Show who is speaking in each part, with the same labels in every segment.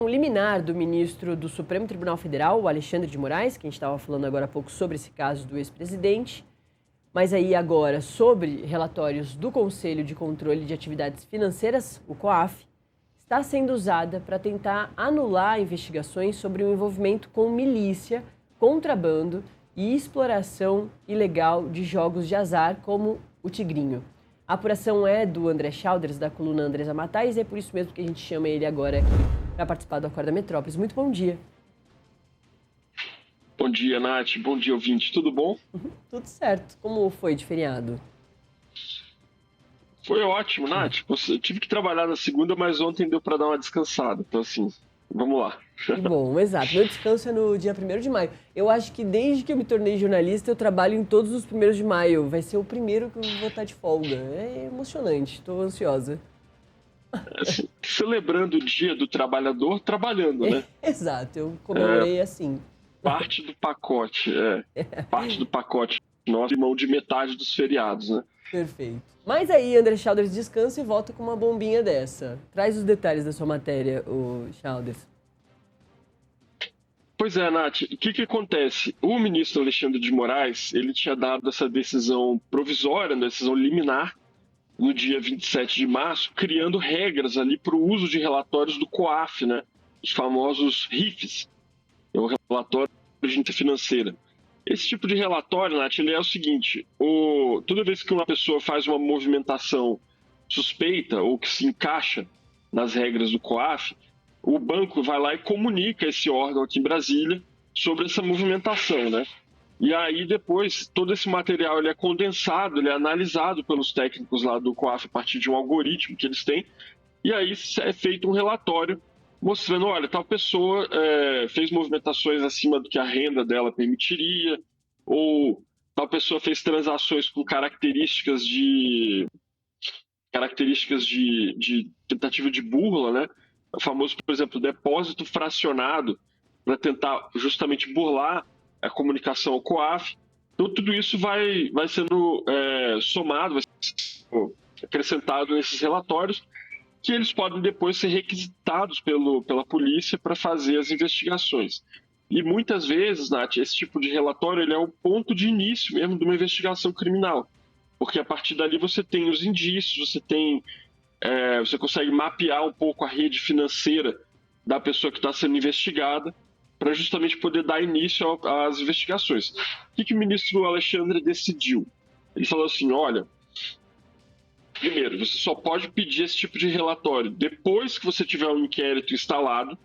Speaker 1: Um liminar do ministro do Supremo Tribunal Federal, o Alexandre de Moraes, que a gente estava falando agora há pouco sobre esse caso do ex-presidente, mas aí agora sobre relatórios do Conselho de Controle de Atividades Financeiras, o COAF, está sendo usada para tentar anular investigações sobre o envolvimento com milícia, contrabando e exploração ilegal de jogos de azar, como o Tigrinho. A apuração é do André Chalders, da coluna Andresa Matais, e é por isso mesmo que a gente chama ele agora aqui para participar do Acorda Metrópolis. Muito bom dia.
Speaker 2: Bom dia, Nath. Bom dia, ouvinte. Tudo bom?
Speaker 1: Tudo certo. Como foi de feriado?
Speaker 2: Foi ótimo, Nath. Eu tive que trabalhar na segunda, mas ontem deu para dar uma descansada. Então, assim, vamos lá.
Speaker 1: Que bom, exato. Meu descanso é no dia 1º de maio. Eu acho que desde que eu me tornei jornalista, eu trabalho em todos os 1º de maio. Vai ser o primeiro que eu vou estar de folga. É emocionante, estou ansiosa.
Speaker 2: Assim, celebrando o Dia do Trabalhador, trabalhando, né?
Speaker 1: Exato, eu comemorei assim.
Speaker 2: Parte do pacote, parte do pacote nosso, mão de metade dos feriados, né?
Speaker 1: Perfeito. Mas aí, André Chalders descansa e volta com uma bombinha dessa. Traz os detalhes da sua matéria, o Chalders.
Speaker 2: Pois é, Nath, o que acontece? O ministro Alexandre de Moraes, ele tinha dado essa decisão provisória, decisão liminar, no dia 27 de março, criando regras ali para o uso de relatórios do COAF, né? Os famosos RIFs, é o relatório de inteligência financeira. Esse tipo de relatório, Nath, ele é o seguinte: toda vez que uma pessoa faz uma movimentação suspeita ou que se encaixa nas regras do COAF, o banco vai lá e comunica esse órgão aqui em Brasília sobre essa movimentação, né? E aí depois todo esse material ele é condensado, ele é analisado pelos técnicos lá do COAF a partir de um algoritmo que eles têm, e aí é feito um relatório mostrando, olha, tal pessoa fez movimentações acima do que a renda dela permitiria, ou tal pessoa fez transações com características de tentativa de burla, né? O famoso, por exemplo, depósito fracionado, para tentar justamente burlar a comunicação ao COAF. Então, tudo isso vai sendo somado, vai sendo acrescentado nesses relatórios, que eles podem depois ser requisitados pela polícia para fazer as investigações. E muitas vezes, Nath, esse tipo de relatório ele é o ponto de início mesmo de uma investigação criminal, porque a partir dali você tem os indícios, você consegue mapear um pouco a rede financeira da pessoa que está sendo investigada, para justamente poder dar início às investigações. O que o ministro Alexandre decidiu? Ele falou assim, olha, primeiro, você só pode pedir esse tipo de relatório depois que você tiver um inquérito instalado,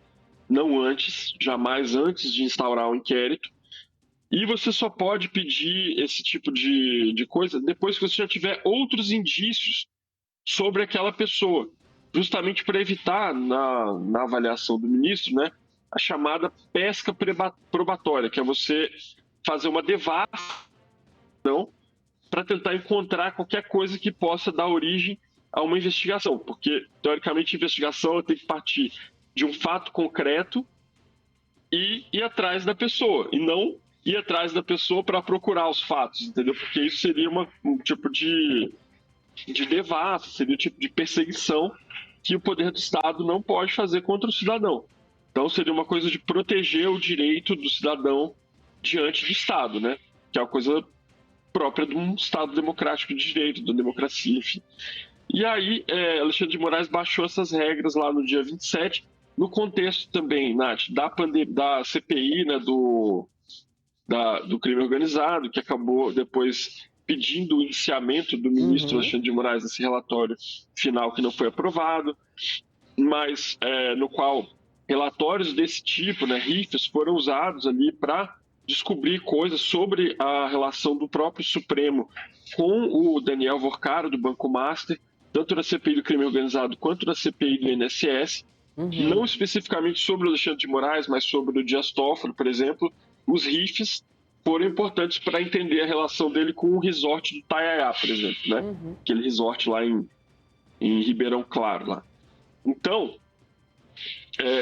Speaker 2: não antes, jamais antes de instaurar o inquérito. E você só pode pedir esse tipo de coisa depois que você já tiver outros indícios sobre aquela pessoa, justamente para evitar, na avaliação do ministro, né, a chamada pesca probatória, que é você fazer uma devassação para tentar encontrar qualquer coisa que possa dar origem a uma investigação, porque, teoricamente, a investigação tem que partir de um fato concreto e ir atrás da pessoa, e não ir atrás da pessoa para procurar os fatos, entendeu? Porque isso seria um tipo de devassa, seria um tipo de perseguição que o poder do Estado não pode fazer contra o cidadão. Então seria uma coisa de proteger o direito do cidadão diante do Estado, né? Que é uma coisa própria de um Estado democrático de direito, da democracia, enfim. E aí, Alexandre de Moraes baixou essas regras lá no dia 27, no contexto também, Nath, da CPI, né, do crime organizado, que acabou depois pedindo o indiciamento do ministro Alexandre de Moraes nesse relatório final que não foi aprovado, mas no qual relatórios desse tipo, né, RIFs, foram usados ali para descobrir coisas sobre a relação do próprio Supremo com o Daniel Vorcaro, do Banco Master, tanto na CPI do crime organizado quanto na CPI do INSS, não especificamente sobre o Alexandre de Moraes, mas sobre o Dias Toffoli, por exemplo. Os RIFs foram importantes para entender a relação dele com o resort do Itaiaia, por exemplo, né? Aquele resort lá em Ribeirão Claro. Lá. Então,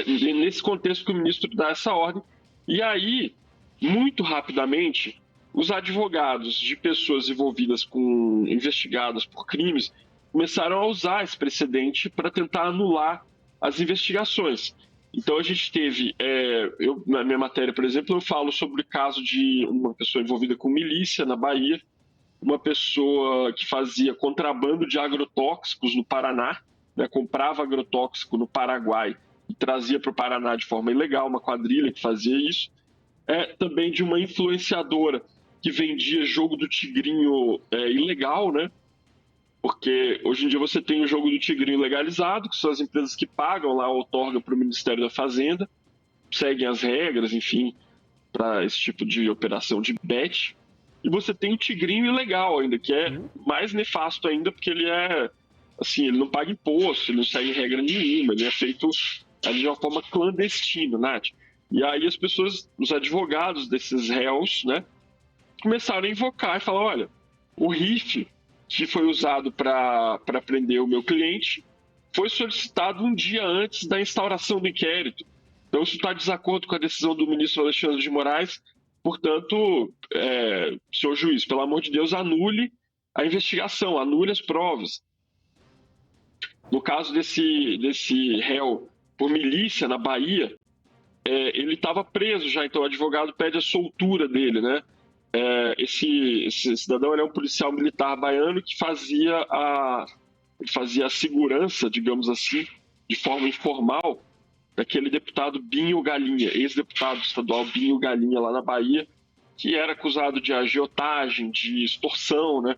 Speaker 2: nesse contexto que o ministro dá essa ordem, e aí, muito rapidamente, os advogados de pessoas investigadas por crimes começaram a usar esse precedente para tentar anular as investigações. Então a gente teve, na minha matéria, por exemplo, eu falo sobre o caso de uma pessoa envolvida com milícia na Bahia, uma pessoa que fazia contrabando de agrotóxicos no Paraná, né, comprava agrotóxico no Paraguai e trazia para o Paraná de forma ilegal, uma quadrilha que fazia isso. Também de uma influenciadora que vendia jogo do tigrinho ilegal, né? Porque hoje em dia você tem o jogo do tigrinho legalizado, que são as empresas que pagam lá, outorgam para o Ministério da Fazenda, seguem as regras, enfim, para esse tipo de operação de bet. E você tem o tigrinho ilegal ainda, que é mais nefasto ainda, porque ele assim, ele não paga imposto, ele não segue regra nenhuma, ele é feito ali de uma forma clandestina, Nath. E aí as pessoas, os advogados desses réus, né, começaram a invocar e falar, olha, o RIF que foi usado para prender o meu cliente foi solicitado um dia antes da instauração do inquérito. Então, isso está de desacordo com a decisão do ministro Alexandre de Moraes. Portanto, senhor juiz, pelo amor de Deus, anule a investigação, anule as provas. No caso desse réu por milícia na Bahia, ele estava preso já, então o advogado pede a soltura dele, né? Esse cidadão é um policial militar baiano que fazia a segurança, digamos assim, de forma informal, daquele deputado Binho Galinha, ex-deputado estadual Binho Galinha lá na Bahia, que era acusado de agiotagem, de extorsão, né?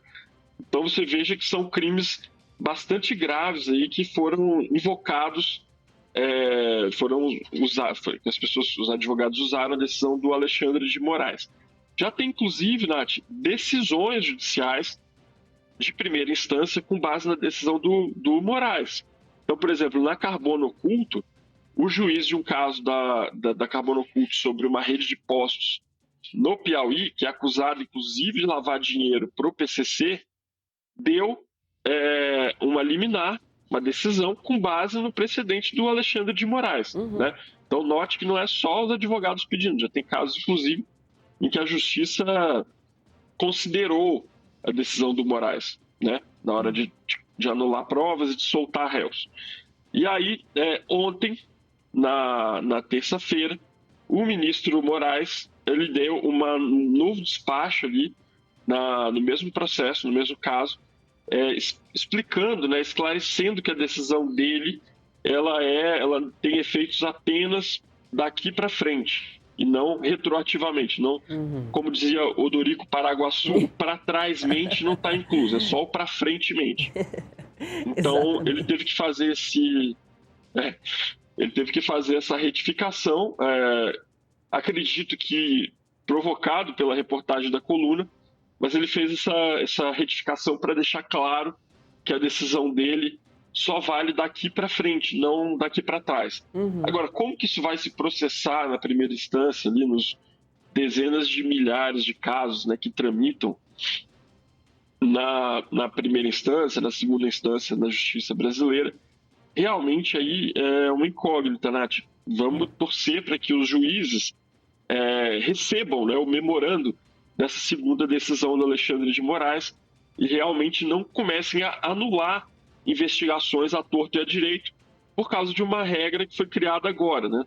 Speaker 2: Então você veja que são crimes bastante graves aí que foram invocados, os advogados usaram a decisão do Alexandre de Moraes. Já tem, inclusive, Nath, decisões judiciais de primeira instância com base na decisão do Moraes. Então, por exemplo, na Carbono Oculto, o juiz de um caso da Carbono Oculto sobre uma rede de postos no Piauí, que é acusado, inclusive, de lavar dinheiro para o PCC, deu uma liminar, uma decisão com base no precedente do Alexandre de Moraes. Né? Então, note que não é só os advogados pedindo, já tem casos, inclusive, em que a justiça considerou a decisão do Moraes, né, na hora de anular provas e de soltar réus. E aí, ontem, na terça-feira, o ministro Moraes ele deu um novo despacho ali no mesmo processo, no mesmo caso, explicando, né, esclarecendo que a decisão dele ela tem efeitos apenas daqui para frente e não retroativamente, não, como dizia Odorico Paraguaçu, para trás mente não está incluso, é só o para frente mente. Então ele teve que fazer essa retificação, acredito que provocado pela reportagem da coluna, mas ele fez essa retificação para deixar claro que a decisão dele só vale daqui para frente, não daqui para trás. Agora, como que isso vai se processar na primeira instância, ali nos dezenas de milhares de casos, né, que tramitam na primeira instância, na segunda instância, na justiça brasileira, realmente aí é uma incógnita, Nath. Vamos torcer para que os juízes recebam, né, o memorando dessa segunda decisão do Alexandre de Moraes e realmente não comecem a anular investigações à torto e à direito por causa de uma regra que foi criada agora, né?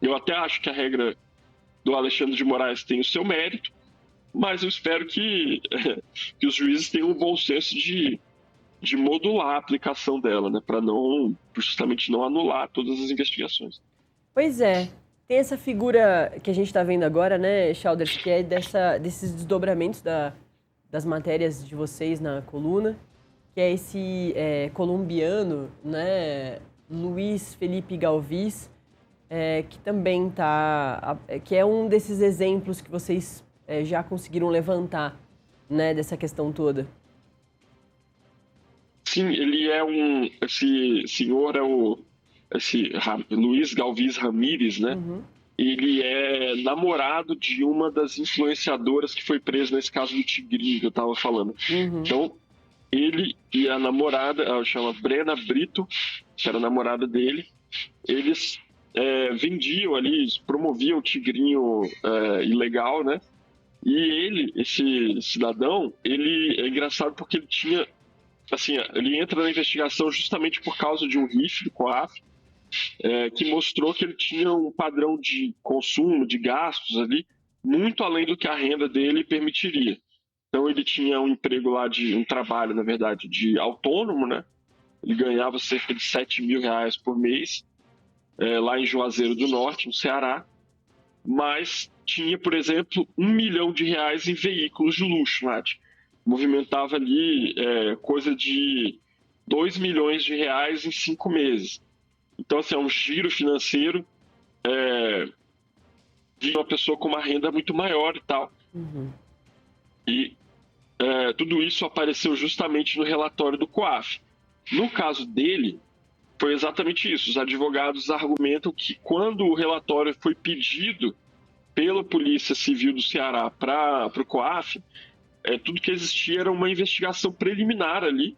Speaker 2: Eu até acho que a regra do Alexandre de Moraes tem o seu mérito, mas eu espero que os juízes tenham um bom senso de modular a aplicação dela, né? Para justamente não anular todas as investigações.
Speaker 1: Pois é. Tem essa figura que a gente está vendo agora, né, Chalders, que é desses desdobramentos das matérias de vocês na coluna, que é esse colombiano, né, Luiz Felipe Galvis, que também que é um desses exemplos que vocês já conseguiram levantar, né, dessa questão toda.
Speaker 2: Sim, ele esse senhor esse Luiz Galvis Ramírez, né? Ele é namorado de uma das influenciadoras que foi presa nesse caso do Tigrinho que eu estava falando. Então, ele e a namorada, ela chama Brena Brito, que era a namorada dele, eles vendiam ali, promoviam o Tigrinho ilegal, né? E ele, esse cidadão, ele é engraçado porque ele entra na investigação justamente por causa de um RIF do COAF, que mostrou que ele tinha um padrão de consumo, de gastos ali, muito além do que a renda dele permitiria. Então ele tinha um emprego lá um trabalho, na verdade, de autônomo, né? Ele ganhava cerca de R$ 7.000 por mês, lá em Juazeiro do Norte, no Ceará, mas tinha, por exemplo, R$ 1 milhão em veículos de luxo, Nath. Movimentava ali coisa de R$ 2 milhões em 5 meses. Então, assim, é um giro financeiro de uma pessoa com uma renda muito maior e tal.
Speaker 1: Uhum.
Speaker 2: E tudo isso apareceu justamente no relatório do COAF. No caso dele, foi exatamente isso. Os advogados argumentam que quando o relatório foi pedido pela Polícia Civil do Ceará para o COAF, tudo que existia era uma investigação preliminar ali,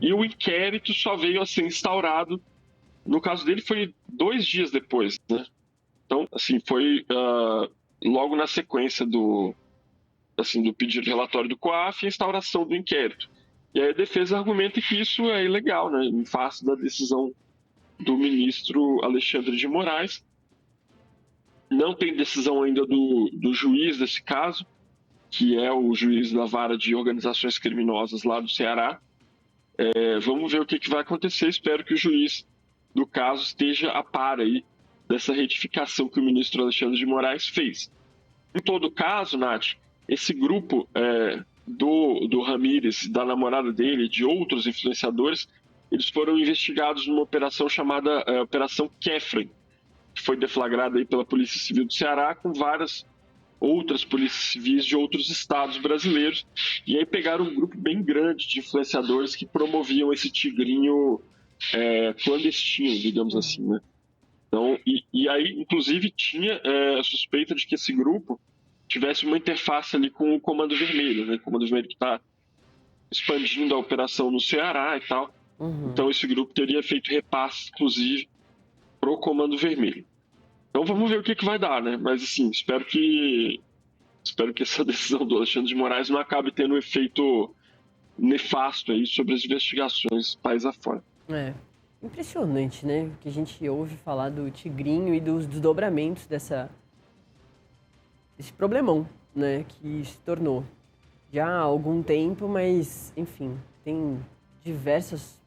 Speaker 2: e o inquérito só veio a ser instaurado. No caso dele, foi 2 dias depois, né? Então, assim, foi logo na sequência do pedido de relatório do COAF e a instauração do inquérito. E aí a defesa argumenta que isso é ilegal, né? Em face da decisão do ministro Alexandre de Moraes. Não tem decisão ainda do juiz desse caso, que é o juiz da vara de organizações criminosas lá do Ceará. Vamos ver o que vai acontecer. Espero que o juiz do caso esteja a par aí dessa retificação que o ministro Alexandre de Moraes fez. Em todo caso, Nath, esse grupo do Ramírez, da namorada dele, de outros influenciadores, eles foram investigados numa operação chamada Operação Kefren, que foi deflagrada aí pela Polícia Civil do Ceará com várias outras polícias civis de outros estados brasileiros. E aí pegaram um grupo bem grande de influenciadores que promoviam esse tigrinho clandestino, digamos assim, né? Então, e aí, inclusive, tinha a suspeita de que esse grupo tivesse uma interface ali com o Comando Vermelho, né? O Comando Vermelho que está expandindo a operação no Ceará e tal.
Speaker 1: Uhum.
Speaker 2: Então, esse grupo teria feito repasse, inclusive, para o Comando Vermelho. Então, vamos ver o que vai dar, né? Mas, assim, espero que essa decisão do Alexandre de Moraes não acabe tendo um efeito nefasto aí sobre as investigações país afora.
Speaker 1: Impressionante, né? O que a gente ouve falar do tigrinho e dos desdobramentos desse problemão, né? Que se tornou já há algum tempo, mas, enfim, tem diversas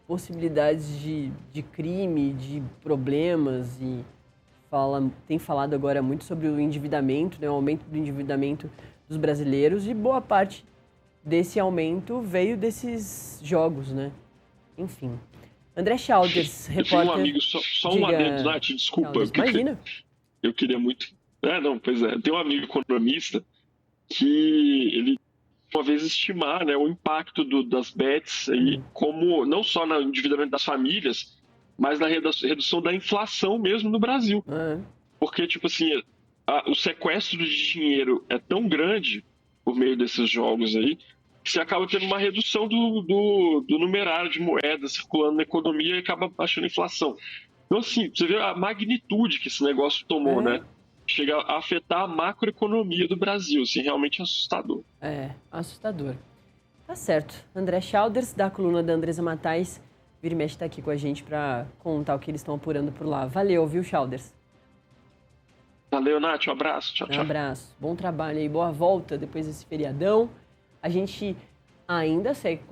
Speaker 1: possibilidades de crime, de problemas e tem falado agora muito sobre o endividamento, né? O aumento do endividamento dos brasileiros e boa parte desse aumento veio desses jogos, né? Enfim. André Chalders, repórter...
Speaker 2: Eu tenho um amigo, só um adendo, Nath, desculpa.
Speaker 1: Imagina.
Speaker 2: Eu queria muito... pois é. Eu tenho um amigo economista que ele uma vez estimar, né, o impacto das bets aí, como não só no endividamento das famílias, mas na redução da inflação mesmo no Brasil. Porque, tipo assim, o sequestro de dinheiro é tão grande por meio desses jogos aí, que você acaba tendo uma redução do numerário de moedas circulando na economia e acaba baixando a inflação. Então, assim, você vê a magnitude que esse negócio tomou, né? Chega a afetar a macroeconomia do Brasil, assim, realmente assustador.
Speaker 1: Assustador. Tá certo. André Chalders, da coluna da Andresa Matais, vira e mexe tá aqui com a gente para contar o que eles estão apurando por lá. Valeu, viu, Chalders?
Speaker 2: Valeu, Nath. Um abraço. Tchau, tchau.
Speaker 1: Um abraço. Bom trabalho aí. Boa volta depois desse feriadão. A gente ainda segue